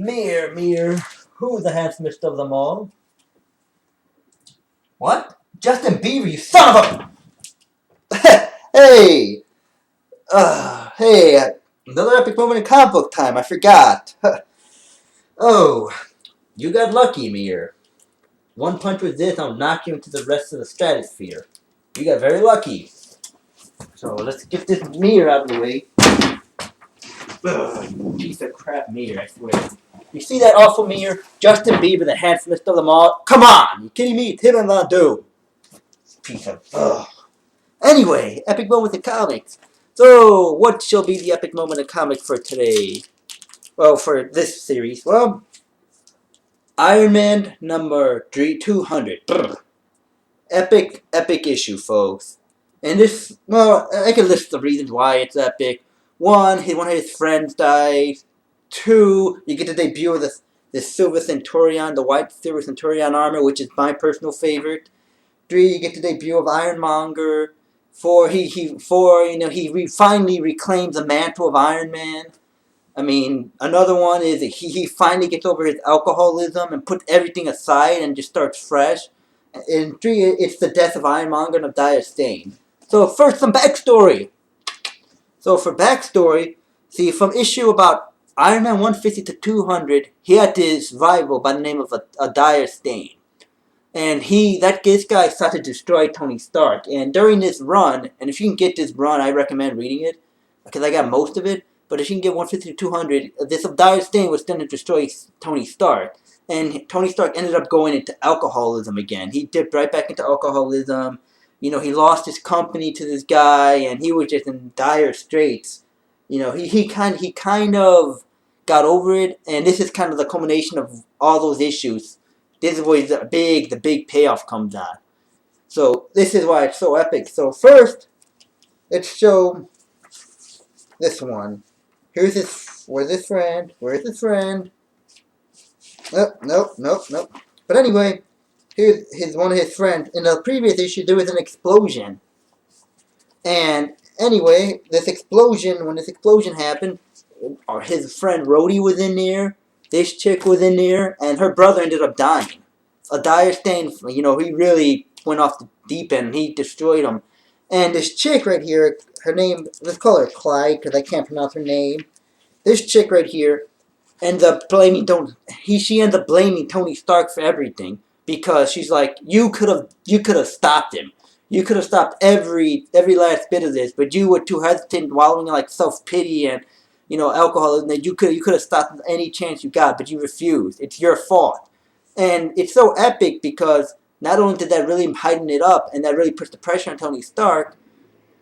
Mirror, who's the handsomest of them all? What? Justin Bieber, you son of a... Hey! Hey, another epic moment in comic book time, I forgot. Oh, you got lucky, Mir. One punch with this, I'll knock you into the rest of the stratosphere. You got very lucky. So let's get this Mir out of the way. Ugh, piece of crap Mir, I swear. You see that awful Mir? Justin Bieber, the handsomest of them all? Come on! You kidding me? It's him and Lando. Piece of... Ugh. Anyway, epic moment in comics. So, what shall be the epic moment in comics for today? Well, for this series, well, Iron Man number 200. Epic issue, folks. And this, well, I can list the reasons why it's epic. One of his friends dies. Two, you get the debut of the Silver Centurion, the white Silver Centurion armor, which is my personal favorite. Three, you get the debut of Iron Monger. Four, he finally reclaims the mantle of Iron Man. I mean, another one is he finally gets over his alcoholism and puts everything aside and just starts fresh. And three, it's the death of Iron Monger and of Dire Stain. So first, some backstory. So for backstory, see, from issue about Iron Man 150 to 200, he had this rival by the name of a Dire Stain. And this guy started to destroy Tony Stark. And during this run, and if you can get this run, I recommend reading it, because I got most of it. But if you can get 150 to 200, this Dire Stain was going to destroy Tony Stark. And Tony Stark ended up going into alcoholism again. He dipped right back into alcoholism. He lost his company to this guy, and he was just in dire straits. He kind of got over it, and this is kind of the culmination of all those issues. This is where the big payoff comes on. So this is why it's so epic. So first, let's show this one. Where's his friend? Where's his friend? Nope. But anyway, here's one of his friends. In the previous issue, there was an explosion. And anyway, when this explosion happened, his friend Rhodey was in there. This chick was in there, and her brother ended up dying. A Dire Stain, he really went off the deep end. He destroyed him. And this chick right here, her name, let's call her Clyde, because I can't pronounce her name. This chick right here ends up blaming she ends up blaming Tony Stark for everything, because she's like, you could have stopped him. You could have stopped every last bit of this, but you were too hesitant, wallowing in like self-pity and alcoholism, that you could have stopped any chance you got, but you refused. It's your fault. And it's so epic because not only did that really heighten it up and that really puts the pressure on Tony Stark,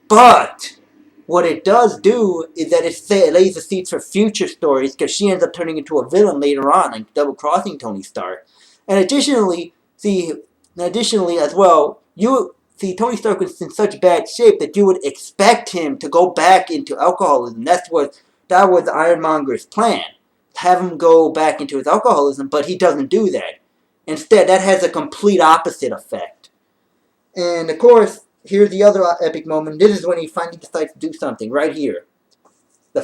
but what it does do is that it lays the seeds for future stories, because she ends up turning into a villain later on and double-crossing Tony Stark. And additionally as well, Tony Stark was in such bad shape that you would expect him to go back into alcoholism. That was Iron Monger's plan. Have him go back into his alcoholism, but he doesn't do that. Instead, that has a complete opposite effect. And of course, here's the other epic moment. This is when he finally decides to do something, right here. The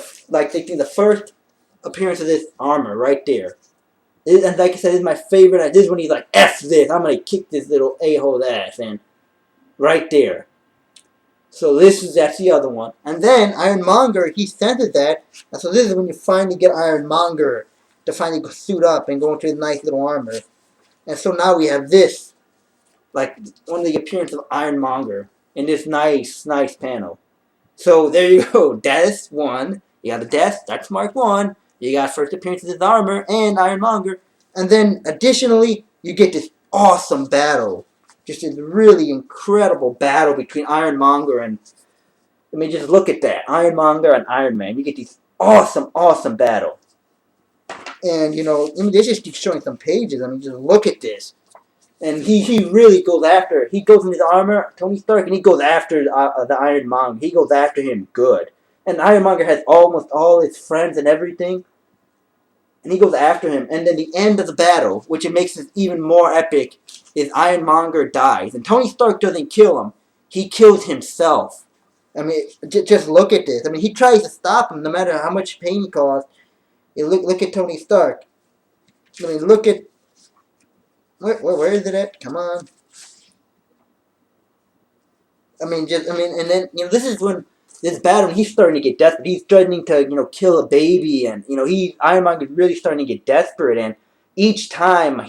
first appearance of this armor, right there. And like I said, this is my favorite. This is when he's like, F this, I'm going to kick this little a-hole ass. And right there. So that's the other one. And then Iron Monger, he centered that. And so this is when you finally get Iron Monger to finally suit up and go into his nice little armor. And so now we have this, like one of the appearances of Iron Monger in this nice panel. So there you go. That's one. You got the death. That's Mark 1. You got first appearance of his armor and Iron Monger. And then additionally, you get this awesome battle. Just this really incredible battle between Iron Monger and, just look at that. Iron Monger and Iron Man. You get these awesome battle. And, they just keep showing some pages. Just look at this. And he really goes after, he goes in his armor, Tony Stark, and he goes after the Iron Monger. He goes after him good. And Iron Monger has almost all his friends and everything. And he goes after him. And then the end of the battle, which it makes it even more epic, is Iron Monger dies. And Tony Stark doesn't kill him. He kills himself. Just look at this. He tries to stop him no matter how much pain he caused. Look at Tony Stark. I mean, look at where is it at? Come on. And then this is when this bad when he's starting to get desperate. He's threatening to kill a baby, and Iron Man is really starting to get desperate. And each time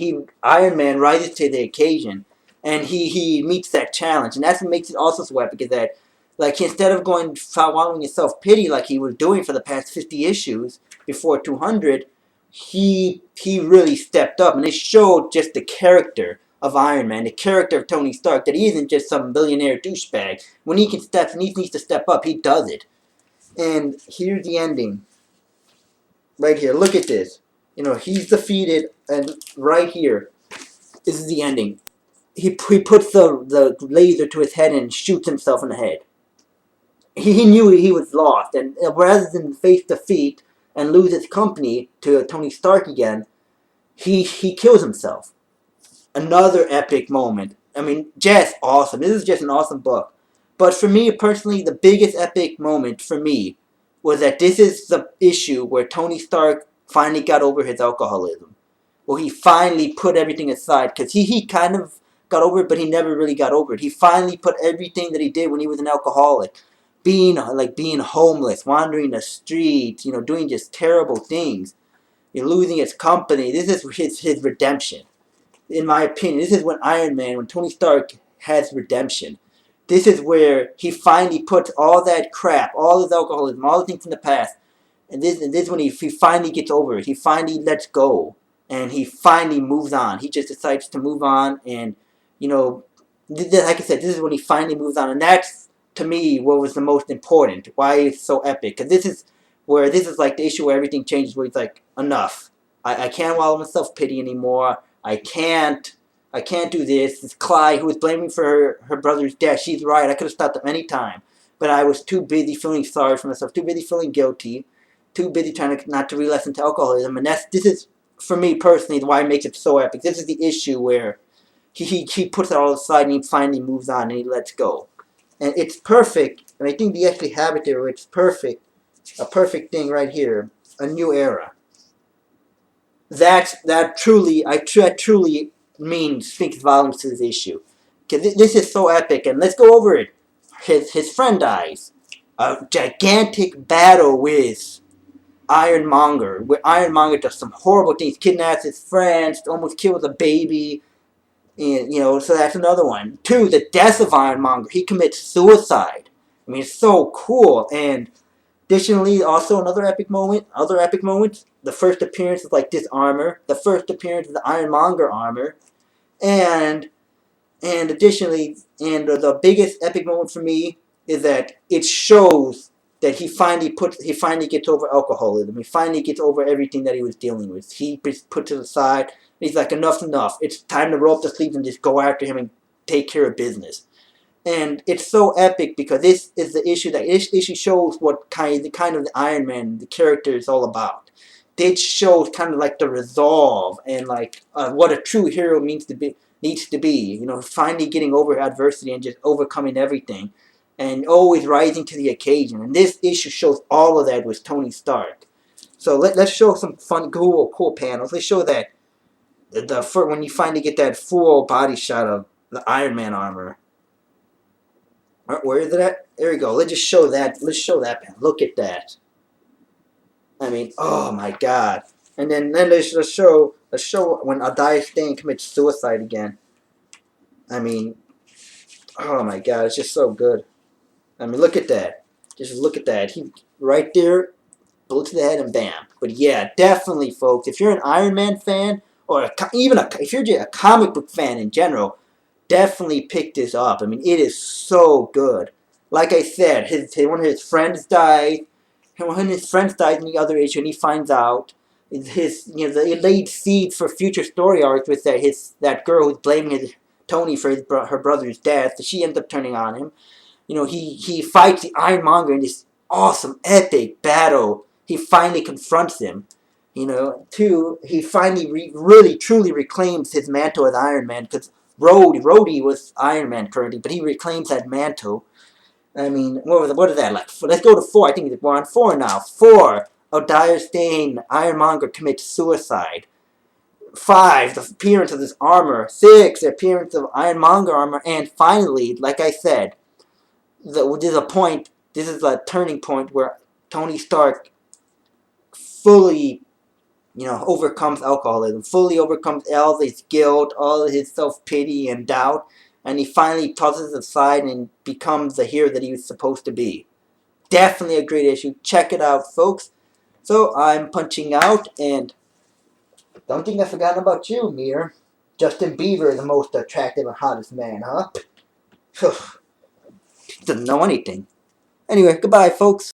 Iron Man rises to the occasion, and he meets that challenge, and that's what makes it also so epic. Is that like instead of going following his self pity like he was doing for the past 50 issues before 200, he really stepped up, and it showed just the character of Iron Man, the character of Tony Stark, that he isn't just some billionaire douchebag. When he needs to step up, he does it. And here's the ending. Right here, look at this. He's defeated, and right here, this is the ending. He puts the laser to his head and shoots himself in the head. He knew he was lost, and rather than face defeat and lose his company to Tony Stark again, he kills himself. Another epic moment. I mean, just awesome. This is just an awesome book. But for me personally, the biggest epic moment for me was that this is the issue where Tony Stark finally got over his alcoholism. Where he finally put everything aside. Because he kind of got over it, but he never really got over it. He finally put everything that he did when he was an alcoholic. Being homeless, wandering the streets, doing just terrible things. Losing his company. This is his redemption. In my opinion, this is when Tony Stark has redemption. This is where he finally puts all that crap, all his alcoholism, all the things from the past, and this is when he finally gets over it. He finally lets go, and he finally moves on. He just decides to move on, and like I said, this is when he finally moves on, and that's to me what was the most important. Why it's so epic? Because this is like the issue where everything changes. Where he's like, enough. I can't wallow in self-pity anymore. I can't do this. It's Clyde who was blaming for her brother's death. She's right. I could have stopped at any time. But I was too busy feeling sorry for myself, too busy feeling guilty, too busy trying to not to relapse into alcoholism. And this is, for me personally, why it makes it so epic. This is the issue where he puts it all aside and he finally moves on and he lets go. And it's perfect. And I think they actually have it there where it's perfect. A perfect thing right here. A new era. That truly speaks volumes to this issue. Because this is so epic, and let's go over it. His friend dies. A gigantic battle with Iron Monger, where Iron Monger does some horrible things, kidnaps his friends, almost kills a baby, and so that's another one. 2, the death of Iron Monger. He commits suicide. I mean, it's so cool, and additionally, also other epic moments, the first appearance of this armor, the first appearance of the Iron Monger armor, and additionally, and the biggest epic moment for me is that it shows that he finally gets over alcoholism. He finally gets over everything that he was dealing with. He puts it aside. He's like, enough's enough. It's time to roll up the sleeves and just go after him and take care of business. And it's so epic because this is the issue. This issue shows what kind of the Iron Man, the character, is all about. It shows kind of like the resolve and what a true hero needs to be. Finally getting over adversity and just overcoming everything, and always rising to the occasion. And this issue shows all of that with Tony Stark. So let's show some fun, cool panels. Let's show that when you finally get that full body shot of the Iron Man armor. Where is it at? There we go. Let's just show that. Let's show that. Look at that. I mean, oh my God. And then let's show when Adai Stain commits suicide again. I mean, oh my God, it's just so good. I mean, look at that. Just look at that. He right there, bullet to the head, and bam. But yeah, definitely, folks. If you're an Iron Man fan, or if you're just a comic book fan in general, definitely pick this up. I mean, it is so good. Like I said, one of his friends died. And when his friends died in the other issue, and he finds out, it laid seeds for future story arcs with that girl who's blaming Tony for her brother's death. She ends up turning on him. He fights the Iron Monger in this awesome, epic battle. He finally confronts him. 2, he finally really, truly reclaims his mantle as Iron Man, because Rhodey was Iron Man currently, but he reclaims that mantle. I mean, what is that like? Let's go to 4. I think we're on 4 now. 4, Dire Stain, Iron Monger commits suicide. 5, the appearance of this armor. 6, the appearance of Iron Monger armor. And finally, like I said, this is a turning point where Tony Stark fully, overcomes alcoholism, fully overcomes all his guilt, all his self-pity and doubt, and he finally tosses it aside and becomes the hero that he was supposed to be. Definitely a great issue. Check it out, folks. So I'm punching out, and don't think I've forgotten about you, Mir. Justin Bieber, the most attractive and hottest man, huh? Doesn't know anything. Anyway, goodbye, folks.